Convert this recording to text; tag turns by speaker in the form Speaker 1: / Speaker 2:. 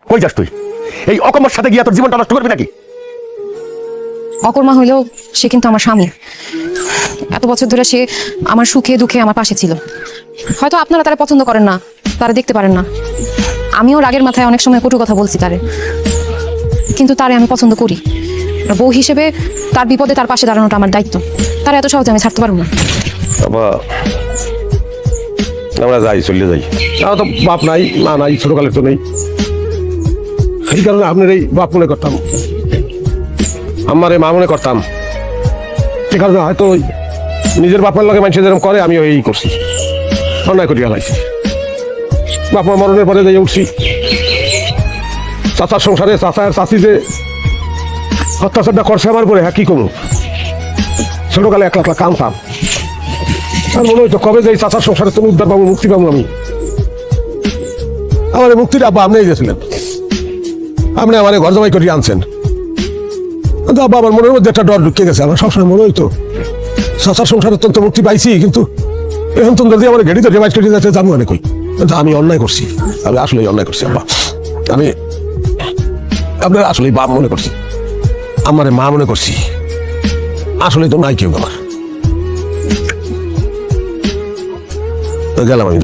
Speaker 1: কই যাস তুই? এই অকর্মার সাথে গিয়ে তোর জীবনটা নষ্ট করবি নাকি?
Speaker 2: অকর্মা হইলেও সে কিন্তু আমার স্বামী। এত বছর ধরে সে আমার সুখে দুঃখে আমার পাশে ছিল। হয়তো আপনারা তারা পছন্দ করেন না, তারা দেখতে পারেন না। আমিও রাগের মাথায় অনেক সময় কটু কথা বলছি তারে, কিন্তু তারে আমি পছন্দ করি। বউ হিসেবে তার বিপদে তার পাশে দাঁড়ানোটা আমার দায়িত্ব। তার এত সহজে আমি ছাড়তে পারবো না।
Speaker 1: বাবা, আমরা যাই, চলে যাই। আমার তো বাপ নাই, মা নাই, ছোটকালে তো নেই। সেই কারণে আপনার এই বাপ মনে করতাম, আমার এই মা মনে করতাম। সে কারণে হয়তো নিজের বাপের লগে মানুষ যেরকম করে আমিও এই করছি, অন্যায় করিয়া লাইছি। বাপ মা মরণের পরে যাই উঠছি, চাচার সংসারে চাচা আর চাচি যে অত্যাচারটা করছে আমার করে, হ্যাঁ কি করবো? ছোটকালে একলা একলা কামতাম, আর মনে হইতো কবে যে চাচার সংসারে তুমি উদ্ধার পাবো, মুক্তি পাবো আমি। আমার মুক্তির আব্বা আপনি গেছিলেন, আপনি আমার ঘর জমাই করিয়ে আনছেন। কিন্তু আব্বা আমার মনের মধ্যে একটা ডর ঢুকে গেছে। আমার সবসময় মনে হইতো চাচার সংসারে তো মুক্তি পাইছি, কিন্তু এখন তো যদি আমার ঘেড়ি তো রেবাইজ কেটে যাচ্ছে জানবো অনেক। কিন্তু আমি অন্যায় করছি, আমি আসলেই অন্যায় করছি আব্বা। আমি আপনার আসলেই বাপ মনে করছি, আমার মা মনে করছি। আসলে তো নাই কেউ আমার। গেলাম আমি।